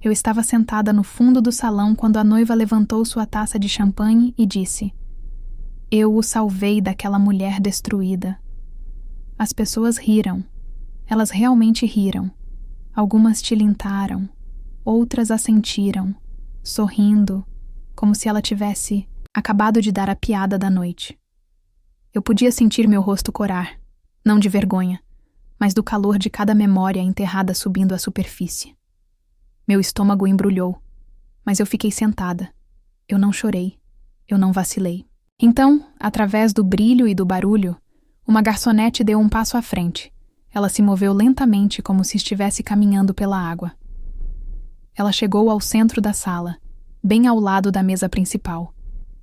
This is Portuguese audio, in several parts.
Eu estava sentada no fundo do salão quando a noiva levantou sua taça de champanhe e disse: "Eu o salvei daquela mulher destruída." As pessoas riram. Elas realmente riram. Algumas tilintaram. Outras assentiram, sorrindo, como se ela tivesse acabado de dar a piada da noite. Eu podia sentir meu rosto corar, não de vergonha, mas do calor de cada memória enterrada subindo à superfície. Meu estômago embrulhou, mas eu fiquei sentada. Eu não chorei, eu não vacilei. Então, através do brilho e do barulho, uma garçonete deu um passo à frente. Ela se moveu lentamente como se estivesse caminhando pela água. Ela chegou ao centro da sala, bem ao lado da mesa principal,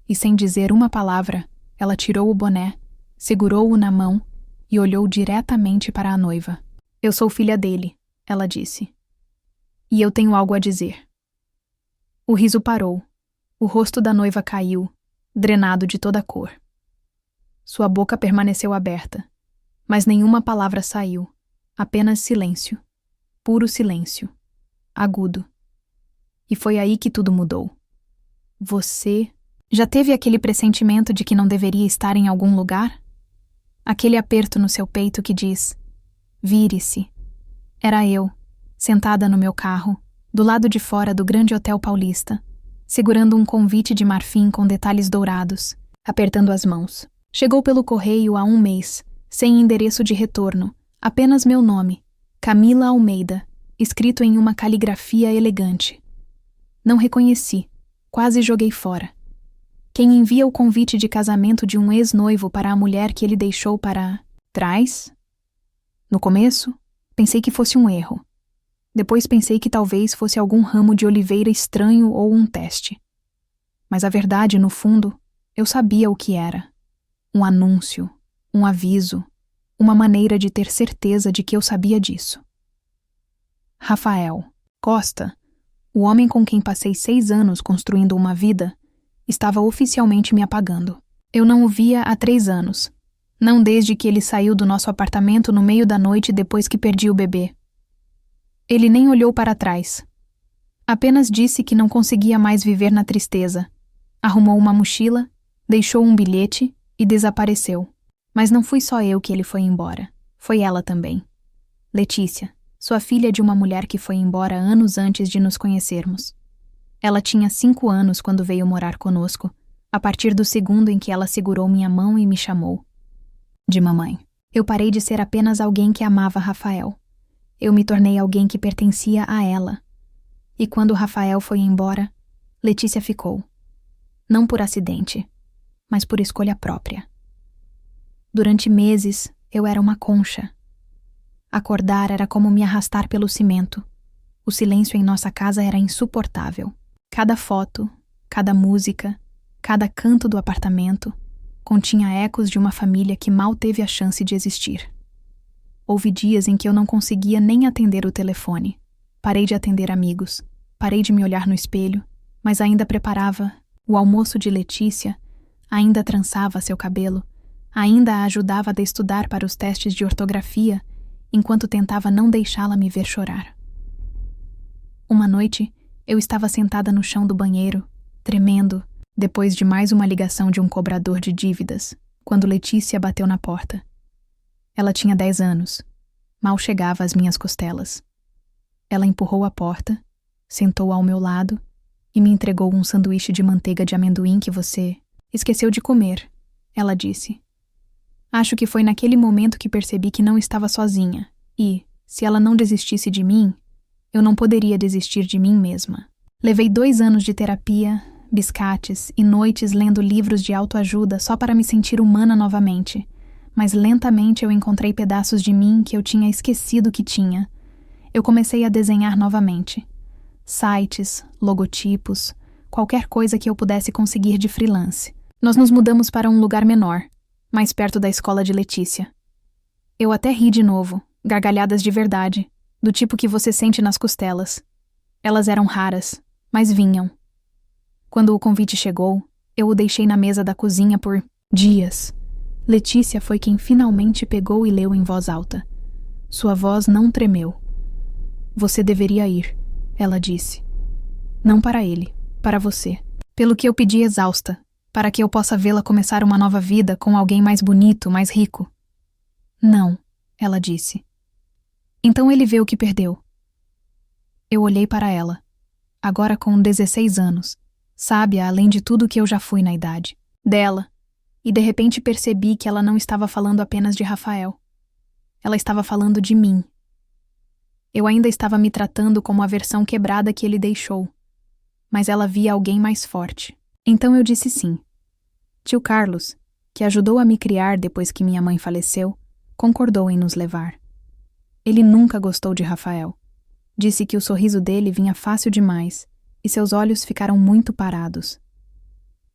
e sem dizer uma palavra, ela tirou o boné, segurou-o na mão e olhou diretamente para a noiva. "Eu sou filha dele", ela disse. "E eu tenho algo a dizer." O riso parou. O rosto da noiva caiu, drenado de toda a cor. Sua boca permaneceu aberta, mas nenhuma palavra saiu, apenas silêncio, puro silêncio, agudo. E foi aí que tudo mudou. "Você já teve aquele pressentimento de que não deveria estar em algum lugar? Aquele aperto no seu peito que diz: vire-se." Era eu, sentada no meu carro, do lado de fora do grande hotel paulista, segurando um convite de marfim com detalhes dourados, apertando as mãos. Chegou pelo correio há 1 mês, sem endereço de retorno, apenas meu nome, Camila Almeida, escrito em uma caligrafia elegante. Não reconheci, quase joguei fora. Quem envia o convite de casamento de um ex-noivo para a mulher que ele deixou para trás? No começo, pensei que fosse um erro. Depois pensei que talvez fosse algum ramo de oliveira estranho ou um teste. Mas a verdade, no fundo, eu sabia o que era. Um anúncio, um aviso, uma maneira de ter certeza de que eu sabia disso. Rafael Costa, o homem com quem passei 6 anos construindo uma vida, estava oficialmente me apagando. Eu não o via há 3 anos, não desde que ele saiu do nosso apartamento no meio da noite depois que perdi o bebê. Ele nem olhou para trás. Apenas disse que não conseguia mais viver na tristeza. Arrumou uma mochila, deixou um bilhete e desapareceu. Mas não fui só eu que ele foi embora. Foi ela também. Letícia, sua filha de uma mulher que foi embora anos antes de nos conhecermos. Ela tinha 5 anos quando veio morar conosco, a partir do segundo em que ela segurou minha mão e me chamou de mamãe. Eu parei de ser apenas alguém que amava Rafael. Eu me tornei alguém que pertencia a ela. E quando Rafael foi embora, Letícia ficou. Não por acidente, mas por escolha própria. Durante meses, eu era uma concha. Acordar era como me arrastar pelo cimento. O silêncio em nossa casa era insuportável. Cada foto, cada música, cada canto do apartamento continha ecos de uma família que mal teve a chance de existir. Houve dias em que eu não conseguia nem atender o telefone. Parei de atender amigos, parei de me olhar no espelho, mas ainda preparava o almoço de Letícia, ainda trançava seu cabelo, ainda a ajudava a estudar para os testes de ortografia, enquanto tentava não deixá-la me ver chorar. Uma noite, eu estava sentada no chão do banheiro, tremendo, depois de mais uma ligação de um cobrador de dívidas, quando Letícia bateu na porta. Ela tinha 10 anos. Mal chegava às minhas costelas. Ela empurrou a porta, sentou ao meu lado e me entregou um sanduíche de manteiga de amendoim que você esqueceu de comer, ela disse. Acho que foi naquele momento que percebi que não estava sozinha e, se ela não desistisse de mim, eu não poderia desistir de mim mesma. Levei 2 anos de terapia, biscates e noites lendo livros de autoajuda só para me sentir humana novamente. Mas lentamente eu encontrei pedaços de mim que eu tinha esquecido que tinha. Eu comecei a desenhar novamente. Sites, logotipos, qualquer coisa que eu pudesse conseguir de freelance. Nós nos mudamos para um lugar menor, mais perto da escola de Letícia. Eu até ri de novo, gargalhadas de verdade, do tipo que você sente nas costelas. Elas eram raras, mas vinham. Quando o convite chegou, eu o deixei na mesa da cozinha por dias. Letícia foi quem finalmente pegou e leu em voz alta. Sua voz não tremeu. Você deveria ir, ela disse. Não para ele, para você. Pelo que eu pedi exausta, para que eu possa vê-la começar uma nova vida com alguém mais bonito, mais rico. Não, ela disse. Então ele vê o que perdeu. Eu olhei para ela, agora com 16 anos, sábia além de tudo que eu já fui na idade dela, e de repente percebi que ela não estava falando apenas de Rafael. Ela estava falando de mim. Eu ainda estava me tratando como a versão quebrada que ele deixou, mas ela via alguém mais forte. Então eu disse sim. Tio Carlos, que ajudou a me criar depois que minha mãe faleceu, concordou em nos levar. Ele nunca gostou de Rafael. Disse que o sorriso dele vinha fácil demais e seus olhos ficaram muito parados.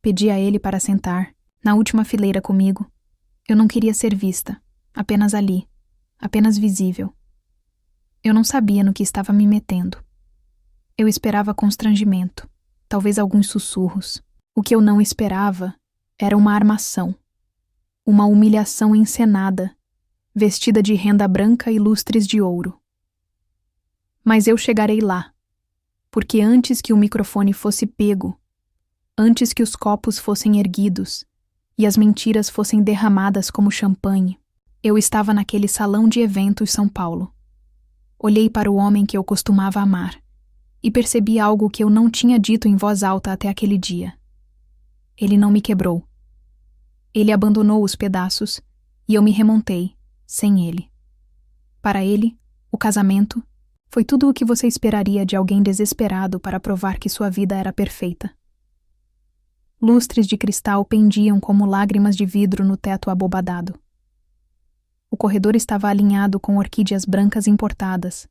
Pedi a ele para sentar, na última fileira comigo. Eu não queria ser vista, apenas ali, apenas visível. Eu não sabia no que estava me metendo. Eu esperava constrangimento, talvez alguns sussurros. O que eu não esperava era uma armação, uma humilhação encenada, vestida de renda branca e lustres de ouro. Mas eu chegarei lá, porque antes que o microfone fosse pego, antes que os copos fossem erguidos e as mentiras fossem derramadas como champanhe, eu estava naquele salão de eventos São Paulo. Olhei para o homem que eu costumava amar e percebi algo que eu não tinha dito em voz alta até aquele dia. Ele não me quebrou. Ele abandonou os pedaços e eu me remontei, sem ele. Para ele, o casamento foi tudo o que você esperaria de alguém desesperado para provar que sua vida era perfeita. Lustres de cristal pendiam como lágrimas de vidro no teto abobadado. O corredor estava alinhado com orquídeas brancas importadas.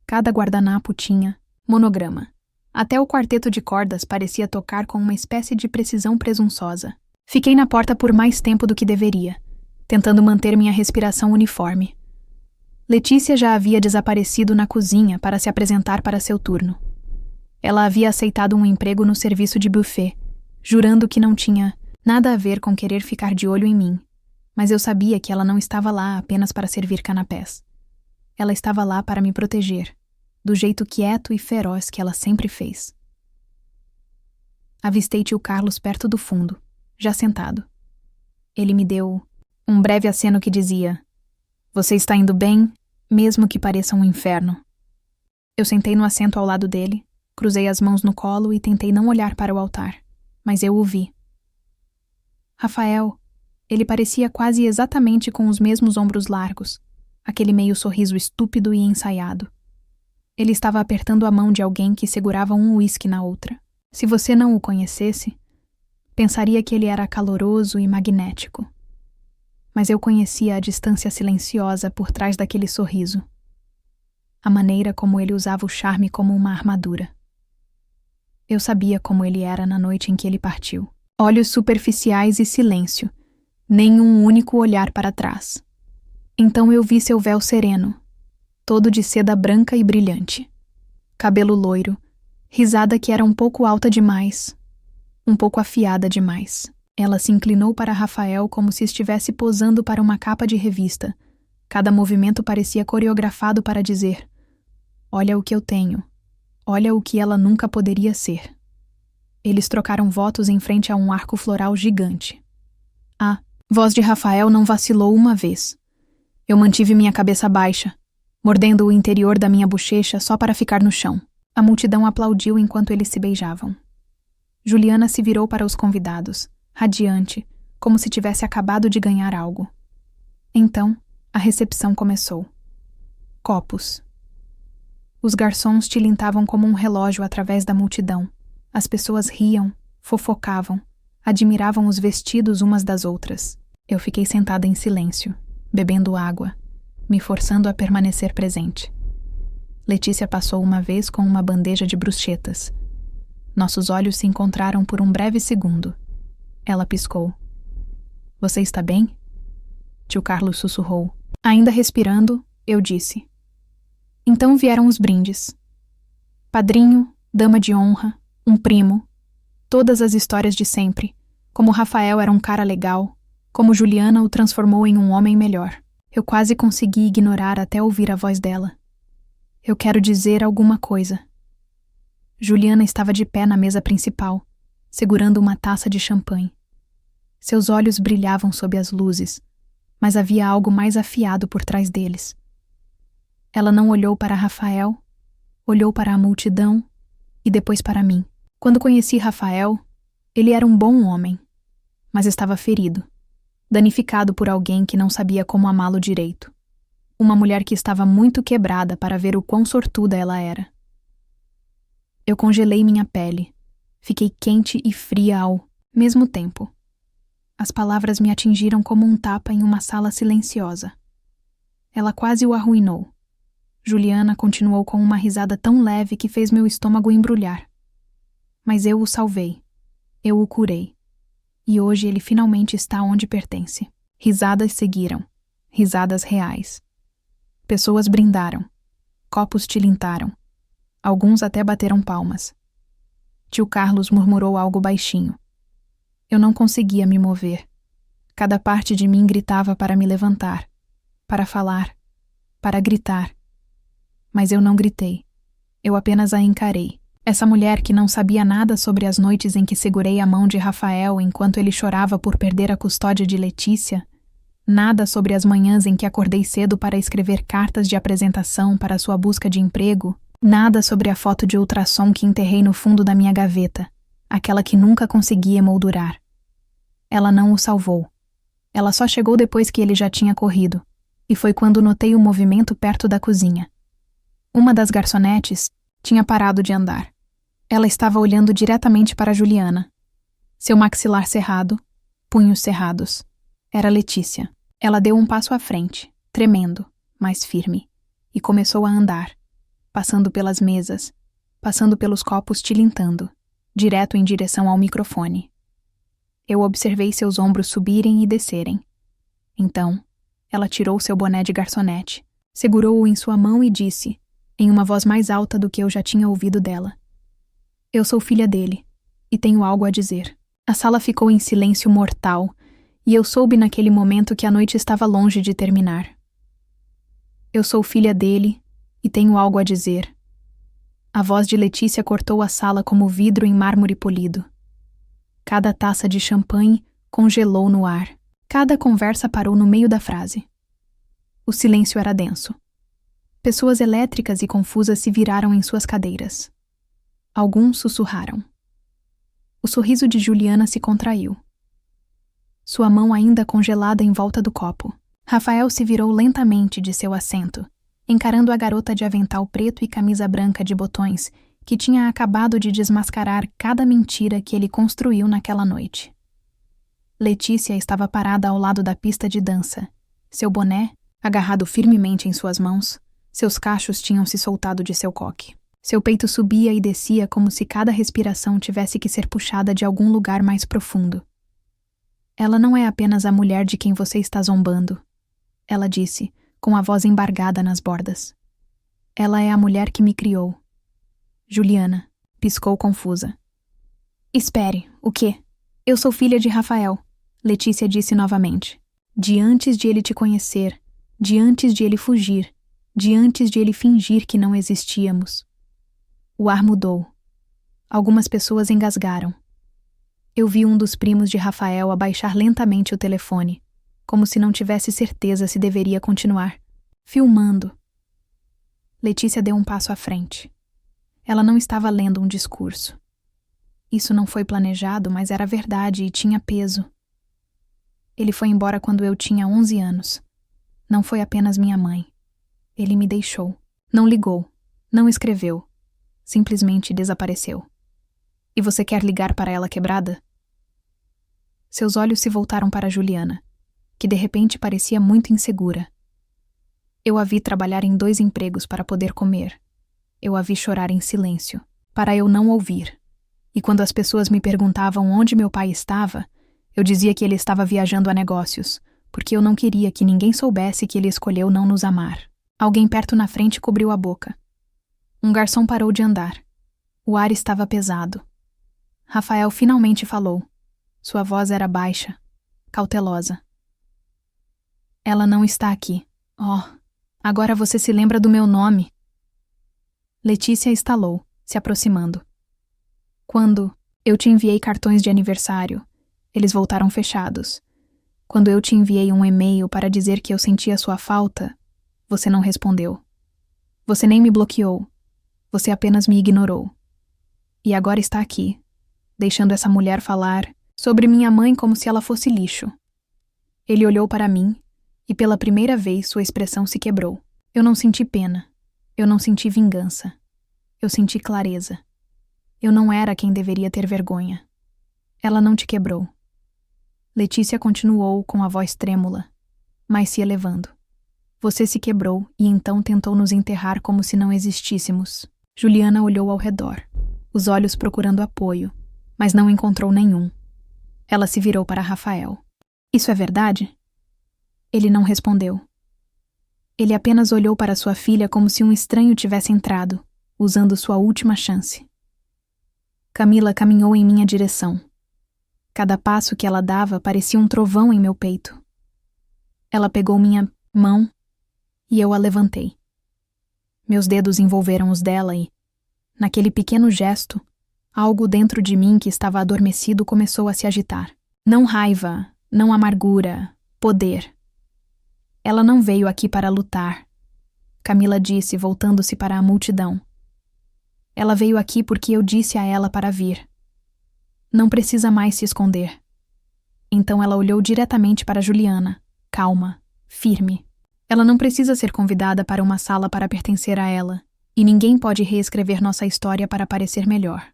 Cada guardanapo tinha monograma. Até o quarteto de cordas parecia tocar com uma espécie de precisão presunçosa. Fiquei na porta por mais tempo do que deveria, tentando manter minha respiração uniforme. Letícia já havia desaparecido na cozinha para se apresentar para seu turno. Ela havia aceitado um emprego no serviço de buffet, jurando que não tinha nada a ver com querer ficar de olho em mim, mas eu sabia que ela não estava lá apenas para servir canapés. Ela estava lá para me proteger, do jeito quieto e feroz que ela sempre fez. Avistei tio Carlos perto do fundo, já sentado. Ele me deu um breve aceno que dizia: "Você está indo bem, mesmo que pareça um inferno." Eu sentei no assento ao lado dele, cruzei as mãos no colo e tentei não olhar para o altar, mas eu o vi. Rafael, ele parecia quase exatamente com os mesmos ombros largos, aquele meio sorriso estúpido e ensaiado. Ele estava apertando a mão de alguém que segurava um uísque na outra. Se você não o conhecesse, pensaria que ele era caloroso e magnético. Mas eu conhecia a distância silenciosa por trás daquele sorriso. A maneira como ele usava o charme como uma armadura. Eu sabia como ele era na noite em que ele partiu. Olhos superficiais e silêncio. Nenhum único olhar para trás. Então eu vi seu véu sereno, todo de seda branca e brilhante. Cabelo loiro, risada que era um pouco alta demais, um pouco afiada demais. Ela se inclinou para Rafael como se estivesse posando para uma capa de revista. Cada movimento parecia coreografado para dizer: "Olha o que eu tenho. Olha o que ela nunca poderia ser." Eles trocaram votos em frente a um arco floral gigante. A voz de Rafael não vacilou uma vez. Eu mantive minha cabeça baixa, mordendo o interior da minha bochecha só para ficar no chão. A multidão aplaudiu enquanto eles se beijavam. Juliana se virou para os convidados, radiante, como se tivesse acabado de ganhar algo. Então, a recepção começou. Copos. Os garçons tilintavam como um relógio através da multidão. As pessoas riam, fofocavam, admiravam os vestidos umas das outras. Eu fiquei sentada em silêncio, bebendo água, me forçando a permanecer presente. Letícia passou uma vez com uma bandeja de bruschetas. Nossos olhos se encontraram por um breve segundo. Ela piscou. "Você está bem?" Tio Carlos sussurrou. Ainda respirando, eu disse. Então vieram os brindes. Padrinho, dama de honra, um primo. Todas as histórias de sempre. Como Rafael era um cara legal, como Juliana o transformou em um homem melhor. Eu quase consegui ignorar até ouvir a voz dela. "Eu quero dizer alguma coisa." Juliana estava de pé na mesa principal, segurando uma taça de champanhe. Seus olhos brilhavam sob as luzes, mas havia algo mais afiado por trás deles. Ela não olhou para Rafael, olhou para a multidão e depois para mim. Quando conheci Rafael, ele era um bom homem, mas estava ferido, danificado por alguém que não sabia como amá-lo direito. Uma mulher que estava muito quebrada para ver o quão sortuda ela era. Eu congelei minha pele. Fiquei quente e fria ao mesmo tempo. As palavras me atingiram como um tapa em uma sala silenciosa. Ela quase o arruinou. Juliana continuou com uma risada tão leve que fez meu estômago embrulhar. Mas eu o salvei. Eu o curei. E hoje ele finalmente está onde pertence. Risadas seguiram. Risadas reais. Pessoas brindaram. Copos tilintaram. Alguns até bateram palmas. Tio Carlos murmurou algo baixinho. Eu não conseguia me mover. Cada parte de mim gritava para me levantar, para falar, para gritar. Mas eu não gritei. Eu apenas a encarei. Essa mulher que não sabia nada sobre as noites em que segurei a mão de Rafael enquanto ele chorava por perder a custódia de Letícia, nada sobre as manhãs em que acordei cedo para escrever cartas de apresentação para sua busca de emprego, nada sobre a foto de ultrassom que enterrei no fundo da minha gaveta, aquela que nunca consegui emoldurar. Ela não o salvou. Ela só chegou depois que ele já tinha corrido, e foi quando notei o movimento perto da cozinha. Uma das garçonetes tinha parado de andar. Ela estava olhando diretamente para Juliana. Seu maxilar cerrado, punhos cerrados. Era Letícia. Ela deu um passo à frente, tremendo, mas firme, e começou a andar, passando pelas mesas, passando pelos copos tilintando, direto em direção ao microfone. Eu observei seus ombros subirem e descerem. Então, ela tirou seu boné de garçonete, segurou-o em sua mão e disse, em uma voz mais alta do que eu já tinha ouvido dela: Eu sou filha dele, e tenho algo a dizer. A sala ficou em silêncio mortal, e eu soube naquele momento que a noite estava longe de terminar. Eu sou filha dele, e tenho algo a dizer. A voz de Letícia cortou a sala como vidro em mármore polido. Cada taça de champanhe congelou no ar. Cada conversa parou no meio da frase. O silêncio era denso. Pessoas elétricas e confusas se viraram em suas cadeiras. Alguns sussurraram. O sorriso de Juliana se contraiu. Sua mão ainda congelada em volta do copo. Rafael se virou lentamente de seu assento, encarando a garota de avental preto e camisa branca de botões, que tinha acabado de desmascarar cada mentira que ele construiu naquela noite. Letícia estava parada ao lado da pista de dança. Seu boné, agarrado firmemente em suas mãos, seus cachos tinham se soltado de seu coque. Seu peito subia e descia como se cada respiração tivesse que ser puxada de algum lugar mais profundo. Ela não é apenas a mulher de quem você está zombando, ela disse, com a voz embargada nas bordas. Ela é a mulher que me criou. Juliana piscou confusa. Espere, o quê? Eu sou filha de Rafael, Letícia disse novamente. De antes de ele te conhecer, de antes de ele fugir, de antes de ele fingir que não existíamos. O ar mudou. Algumas pessoas engasgaram. Eu vi um dos primos de Rafael abaixar lentamente o telefone, como se não tivesse certeza se deveria continuar. Filmando. Letícia deu um passo à frente. Ela não estava lendo um discurso. Isso não foi planejado, mas era verdade e tinha peso. Ele foi embora quando eu tinha 11 anos. Não foi apenas minha mãe. Ele me deixou. Não ligou. Não escreveu. Simplesmente desapareceu. E você quer ligar para ela quebrada? Seus olhos se voltaram para Juliana, que de repente parecia muito insegura. Eu a vi trabalhar em 2 empregos para poder comer. Eu a vi chorar em silêncio, para eu não ouvir. E quando as pessoas me perguntavam onde meu pai estava, eu dizia que ele estava viajando a negócios, porque eu não queria que ninguém soubesse que ele escolheu não nos amar. Alguém perto na frente cobriu a boca. Um garçom parou de andar. O ar estava pesado. Rafael finalmente falou. Sua voz era baixa, cautelosa. Ela não está aqui. Oh, agora você se lembra do meu nome. Letícia estalou, se aproximando. Quando eu te enviei cartões de aniversário, eles voltaram fechados. Quando eu te enviei um e-mail para dizer que eu sentia sua falta, você não respondeu. Você nem me bloqueou. Você apenas me ignorou. E agora está aqui, deixando essa mulher falar sobre minha mãe como se ela fosse lixo. Ele olhou para mim e pela primeira vez sua expressão se quebrou. Eu não senti pena. Eu não senti vingança. Eu senti clareza. Eu não era quem deveria ter vergonha. Ela não te quebrou. Letícia continuou com a voz trêmula, mas se elevando. Você se quebrou e então tentou nos enterrar como se não existíssemos. Juliana olhou ao redor, os olhos procurando apoio, mas não encontrou nenhum. Ela se virou para Rafael. Isso é verdade? Ele não respondeu. Ele apenas olhou para sua filha como se um estranho tivesse entrado, usando sua última chance. Camila caminhou em minha direção. Cada passo que ela dava parecia um trovão em meu peito. Ela pegou minha mão e eu a levantei. Meus dedos envolveram os dela e, naquele pequeno gesto, algo dentro de mim que estava adormecido começou a se agitar. Não raiva, não amargura, poder. Ela não veio aqui para lutar, Camila disse, voltando-se para a multidão. Ela veio aqui porque eu disse a ela para vir. Não precisa mais se esconder. Então ela olhou diretamente para Juliana, calma, firme. Ela não precisa ser convidada para uma sala para pertencer a ela, e ninguém pode reescrever nossa história para parecer melhor.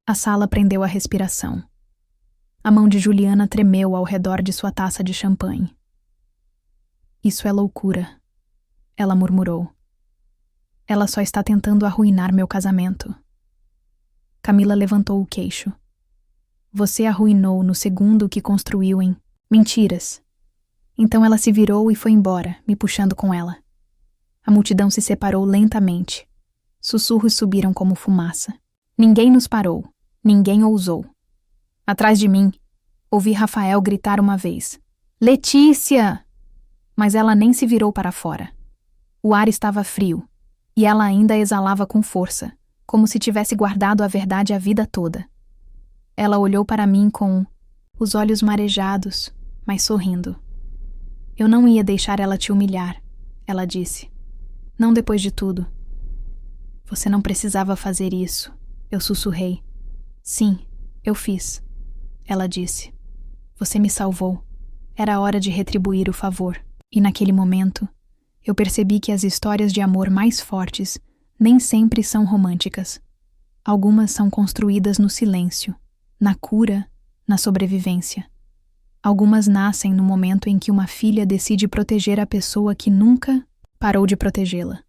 A sala prendeu a respiração. A mão de Juliana tremeu ao redor de sua taça de champanhe. Isso é loucura, ela murmurou. Ela só está tentando arruinar meu casamento. Camila levantou o queixo. Você arruinou no segundo que construiu em mentiras. Então ela se virou e foi embora, me puxando com ela. A multidão se separou lentamente. Sussurros subiram como fumaça. Ninguém nos parou. Ninguém ousou. Atrás de mim, ouvi Rafael gritar uma vez. Letícia! Mas ela nem se virou para fora. O ar estava frio, e ela ainda exalava com força, como se tivesse guardado a verdade a vida toda. Ela olhou para mim com os olhos marejados, mas sorrindo. Eu não ia deixar ela te humilhar, ela disse. Não depois de tudo. Você não precisava fazer isso, eu sussurrei. Sim, eu fiz, ela disse. Você me salvou. Era hora de retribuir o favor. E naquele momento, eu percebi que as histórias de amor mais fortes nem sempre são românticas. Algumas são construídas no silêncio, na cura, na sobrevivência. Algumas nascem no momento em que uma filha decide proteger a pessoa que nunca parou de protegê-la.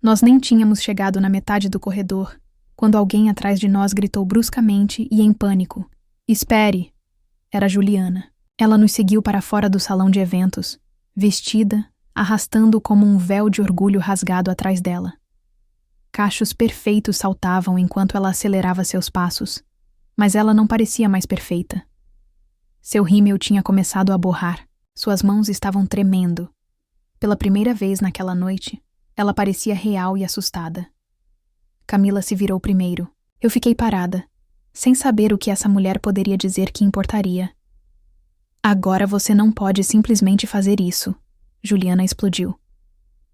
Nós nem tínhamos chegado na metade do corredor, quando alguém atrás de nós gritou bruscamente e em pânico. Espere! Era Juliana. Ela nos seguiu para fora do salão de eventos, vestida, arrastando como um véu de orgulho rasgado atrás dela. Cachos perfeitos saltavam enquanto ela acelerava seus passos, mas ela não parecia mais perfeita. Seu rímel tinha começado a borrar, suas mãos estavam tremendo. Pela primeira vez naquela noite, ela parecia real e assustada. Camila se virou primeiro. Eu fiquei parada, sem saber o que essa mulher poderia dizer que importaria. Agora você não pode simplesmente fazer isso, Juliana explodiu.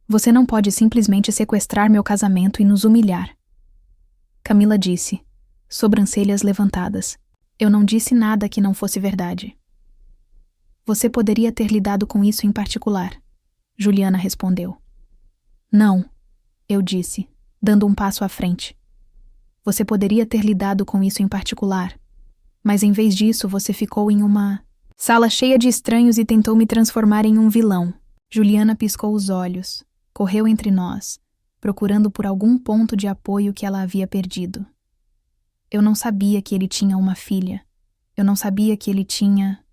Você não pode simplesmente sequestrar meu casamento e nos humilhar. Camila disse, sobrancelhas levantadas. Eu não disse nada que não fosse verdade. Você poderia ter lidado com isso em particular, Juliana respondeu. Não, eu disse, dando um passo à frente. Você poderia ter lidado com isso em particular, mas em vez disso você ficou em uma sala cheia de estranhos e tentou me transformar em um vilão. Juliana piscou os olhos, correu entre nós, procurando por algum ponto de apoio que ela havia perdido. Eu não sabia que ele tinha uma filha. Eu não sabia que ele tinha...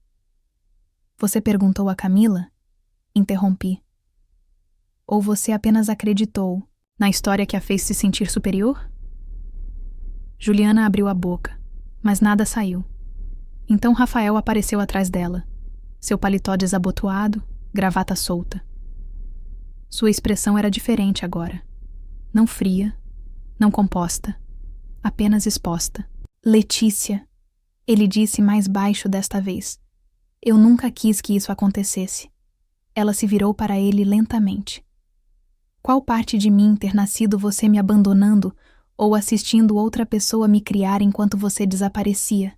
Você perguntou a Camila? Interrompi. Ou você apenas acreditou na história que a fez se sentir superior? Juliana abriu a boca, mas nada saiu. Então Rafael apareceu atrás dela, seu paletó desabotoado, gravata solta. Sua expressão era diferente agora. Não fria, não composta, apenas exposta. Letícia, ele disse mais baixo desta vez. Eu nunca quis que isso acontecesse. Ela se virou para ele lentamente. Qual parte de mim ter nascido você me abandonando ou assistindo outra pessoa me criar enquanto você desaparecia?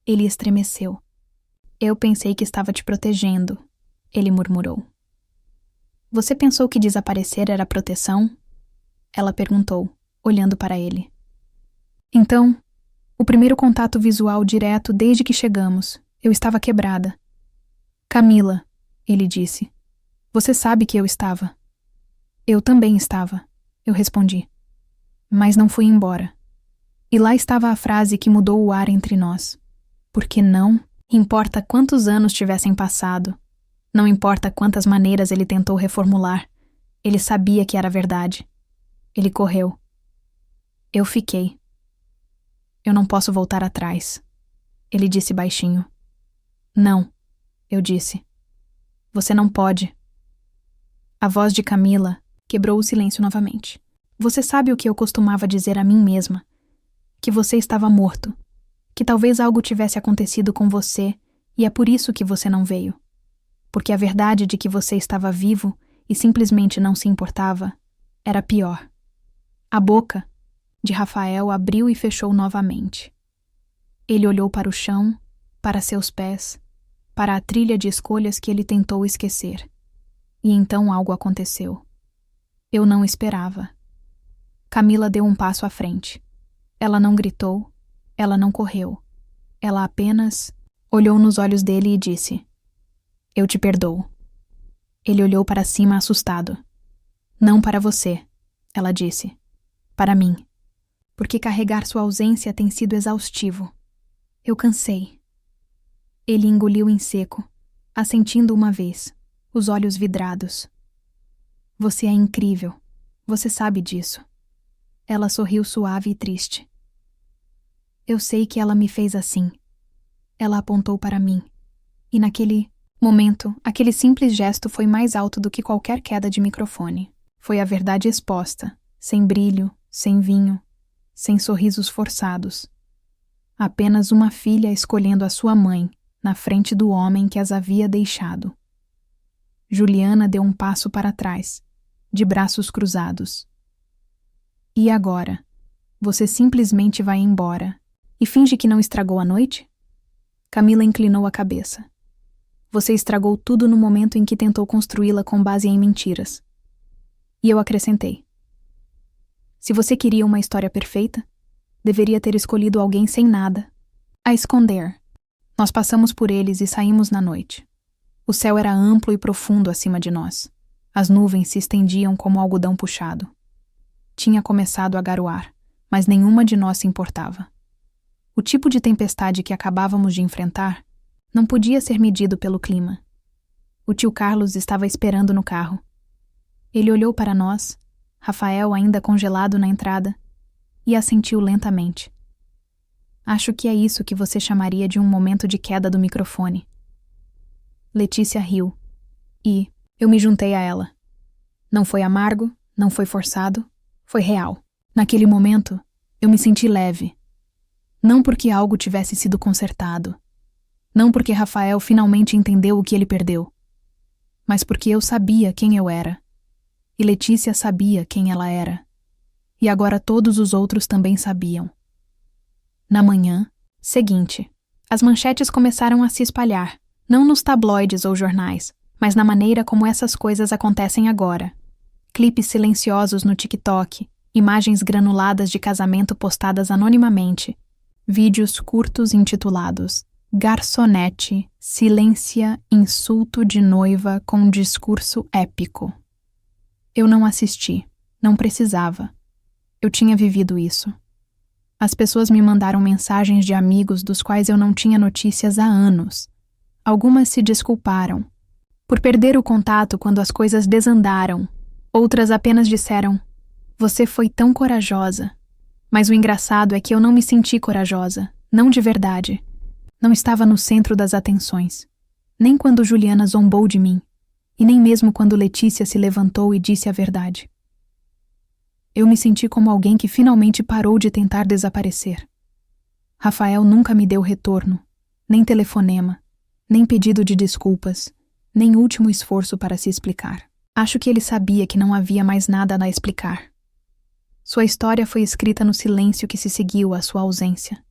Ele estremeceu. Eu pensei que estava te protegendo, ele murmurou. Você pensou que desaparecer era proteção? Ela perguntou, olhando para ele. Então, o primeiro contato visual direto desde que chegamos, eu estava quebrada. Camila, ele disse, você sabe que eu estava. Eu também estava, eu respondi. Mas não fui embora. E lá estava a frase que mudou o ar entre nós. Porque não importa quantos anos tivessem passado, não importa quantas maneiras ele tentou reformular, ele sabia que era verdade. Ele correu. Eu fiquei. Eu não posso voltar atrás, ele disse baixinho. Não, eu disse. Você não pode. A voz de Camila quebrou o silêncio novamente. Você sabe o que eu costumava dizer a mim mesma? Que você estava morto. Que talvez algo tivesse acontecido com você e é por isso que você não veio. Porque a verdade de que você estava vivo e simplesmente não se importava era pior. A boca de Rafael abriu e fechou novamente. Ele olhou para o chão, para seus pés, para a trilha de escolhas que ele tentou esquecer. E então algo aconteceu. Eu não esperava. Camila deu um passo à frente. Ela não gritou, ela não correu. Ela apenas olhou nos olhos dele e disse: Eu te perdoo. Ele olhou para cima assustado. Não para você, ela disse. Para mim. Porque carregar sua ausência tem sido exaustivo. Eu cansei. Ele engoliu em seco, assentindo uma vez, os olhos vidrados. Você é incrível. Você sabe disso. Ela sorriu suave e triste. Eu sei que ela me fez assim. Ela apontou para mim. E naquele momento, aquele simples gesto foi mais alto do que qualquer queda de microfone. Foi a verdade exposta, sem brilho, sem vinho, sem sorrisos forçados. Apenas uma filha escolhendo a sua mãe na frente do homem que as havia deixado. Juliana deu um passo para trás, de braços cruzados. E agora? Você simplesmente vai embora e finge que não estragou a noite? Camila inclinou a cabeça. Você estragou tudo no momento em que tentou construí-la com base em mentiras. E eu acrescentei. Se você queria uma história perfeita, deveria ter escolhido alguém sem nada. A esconder. Nós passamos por eles e saímos na noite. O céu era amplo e profundo acima de nós. As nuvens se estendiam como algodão puxado. Tinha começado a garoar, mas nenhuma de nós se importava. O tipo de tempestade que acabávamos de enfrentar não podia ser medido pelo clima. O tio Carlos estava esperando no carro. Ele olhou para nós, Rafael ainda congelado na entrada, e assentiu lentamente. Acho que é isso que você chamaria de um momento de queda do microfone. Letícia riu, e eu me juntei a ela. Não foi amargo, não foi forçado, foi real. Naquele momento, eu me senti leve. Não porque algo tivesse sido consertado. Não porque Rafael finalmente entendeu o que ele perdeu. Mas porque eu sabia quem eu era. E Letícia sabia quem ela era. E agora todos os outros também sabiam. Na manhã seguinte, as manchetes começaram a se espalhar, não nos tabloides ou jornais, mas na maneira como essas coisas acontecem agora. Clipes silenciosos no TikTok, imagens granuladas de casamento postadas anonimamente, vídeos curtos intitulados Garçonete silencia insulto de noiva com discurso épico. Eu não assisti, não precisava. Eu tinha vivido isso. As pessoas me mandaram mensagens de amigos dos quais eu não tinha notícias há anos. Algumas se desculparam por perder o contato quando as coisas desandaram. Outras apenas disseram: "Você foi tão corajosa." Mas o engraçado é que eu não me senti corajosa, não de verdade. Não estava no centro das atenções. Nem quando Juliana zombou de mim. E nem mesmo quando Letícia se levantou e disse a verdade. Eu me senti como alguém que finalmente parou de tentar desaparecer. Rafael nunca me deu retorno, nem telefonema, nem pedido de desculpas, nem último esforço para se explicar. Acho que ele sabia que não havia mais nada a explicar. Sua história foi escrita no silêncio que se seguiu à sua ausência.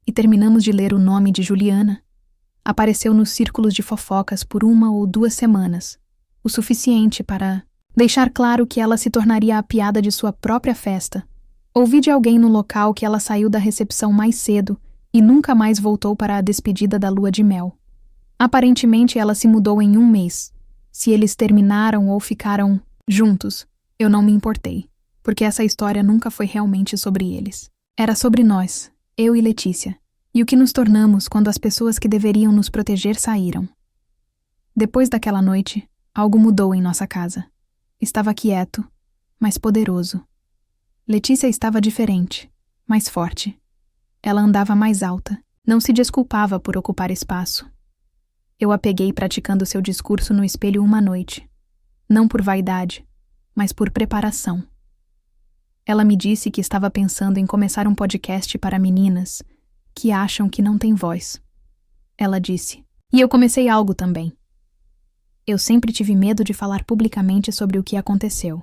E terminamos de ler o nome de Juliana. Apareceu nos círculos de fofocas por 1 ou 2 semanas, o suficiente para deixar claro que ela se tornaria a piada de sua própria festa. Ouvi de alguém no local que ela saiu da recepção mais cedo e nunca mais voltou para a despedida da lua de mel. Aparentemente ela se mudou em 1 mês. Se eles terminaram ou ficaram juntos, eu não me importei, porque essa história nunca foi realmente sobre eles. Era sobre nós, eu e Letícia, e o que nos tornamos quando as pessoas que deveriam nos proteger saíram. Depois daquela noite, algo mudou em nossa casa. Estava quieto, mas poderoso. Letícia estava diferente, mais forte. Ela andava mais alta, não se desculpava por ocupar espaço. Eu a peguei praticando seu discurso no espelho uma noite. Não por vaidade, mas por preparação. Ela me disse que estava pensando em começar um podcast para meninas que acham que não têm voz. Ela disse, e eu comecei algo também. Eu sempre tive medo de falar publicamente sobre o que aconteceu.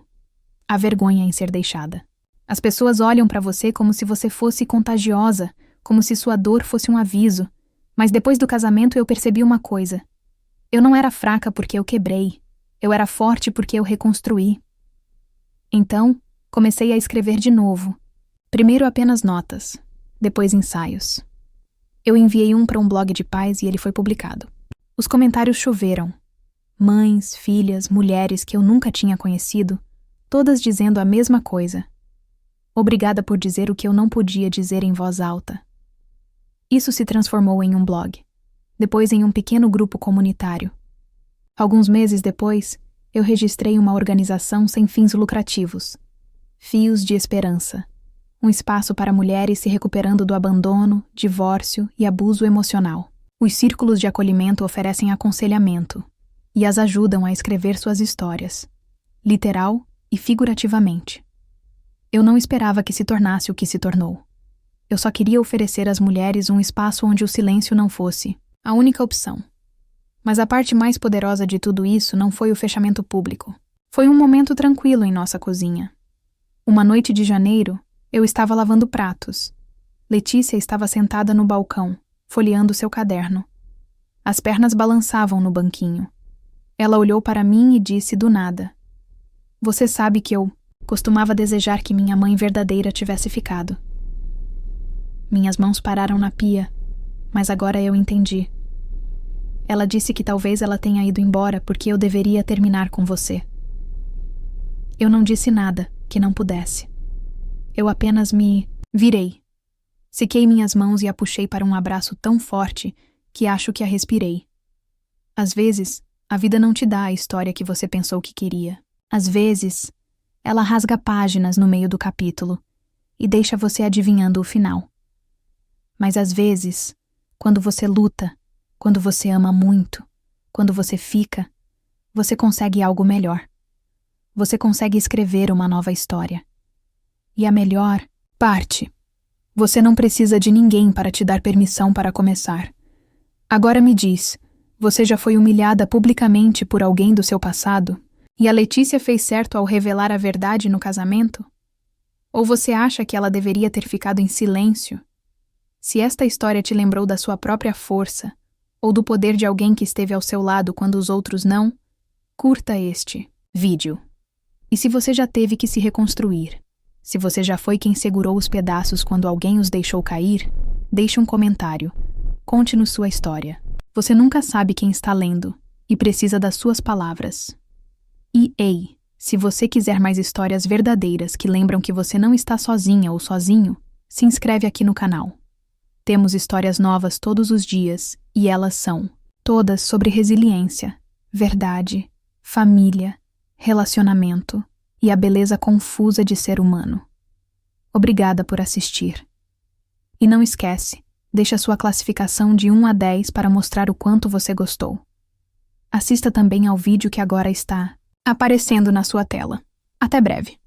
A vergonha em ser deixada. As pessoas olham para você como se você fosse contagiosa, como se sua dor fosse um aviso. Mas depois do casamento eu percebi uma coisa. Eu não era fraca porque eu quebrei. Eu era forte porque eu reconstruí. Então, comecei a escrever de novo. Primeiro apenas notas, depois ensaios. Eu enviei um para um blog de pais e ele foi publicado. Os comentários choveram. Mães, filhas, mulheres que eu nunca tinha conhecido, todas dizendo a mesma coisa. Obrigada por dizer o que eu não podia dizer em voz alta. Isso se transformou em um blog, depois em um pequeno grupo comunitário. Alguns meses depois, eu registrei uma organização sem fins lucrativos, Fios de Esperança, um espaço para mulheres se recuperando do abandono, divórcio e abuso emocional. Os círculos de acolhimento oferecem aconselhamento e as ajudam a escrever suas histórias, literal e figurativamente. Eu não esperava que se tornasse o que se tornou. Eu só queria oferecer às mulheres um espaço onde o silêncio não fosse a única opção. Mas a parte mais poderosa de tudo isso não foi o fechamento público. Foi um momento tranquilo em nossa cozinha. Uma noite de janeiro, eu estava lavando pratos. Letícia estava sentada no balcão, folheando seu caderno. As pernas balançavam no banquinho. Ela olhou para mim e disse do nada: "Você sabe que eu costumava desejar que minha mãe verdadeira tivesse ficado." Minhas mãos pararam na pia, mas agora eu entendi. Ela disse que talvez ela tenha ido embora porque eu deveria terminar com você. Eu não disse nada que não pudesse. Eu apenas me virei. Sequei minhas mãos e a puxei para um abraço tão forte que acho que a respirei. Às vezes, a vida não te dá a história que você pensou que queria. Às vezes, ela rasga páginas no meio do capítulo e deixa você adivinhando o final. Mas às vezes, quando você luta, quando você ama muito, quando você fica, você consegue algo melhor. Você consegue escrever uma nova história. E a melhor parte: você não precisa de ninguém para te dar permissão para começar. Agora me diz, você já foi humilhada publicamente por alguém do seu passado? E a Letícia fez certo ao revelar a verdade no casamento? Ou você acha que ela deveria ter ficado em silêncio? Se esta história te lembrou da sua própria força, ou do poder de alguém que esteve ao seu lado quando os outros não, curta este vídeo. E se você já teve que se reconstruir, se você já foi quem segurou os pedaços quando alguém os deixou cair, deixe um comentário. Conte-nos sua história. Você nunca sabe quem está lendo e precisa das suas palavras. E ei, se você quiser mais histórias verdadeiras que lembram que você não está sozinha ou sozinho, se inscreve aqui no canal. Temos histórias novas todos os dias e elas são todas sobre resiliência, verdade, família, relacionamento e a beleza confusa de ser humano. Obrigada por assistir. E não esquece, deixa sua classificação de 1 a 10 para mostrar o quanto você gostou. Assista também ao vídeo que agora está aparecendo na sua tela. Até breve.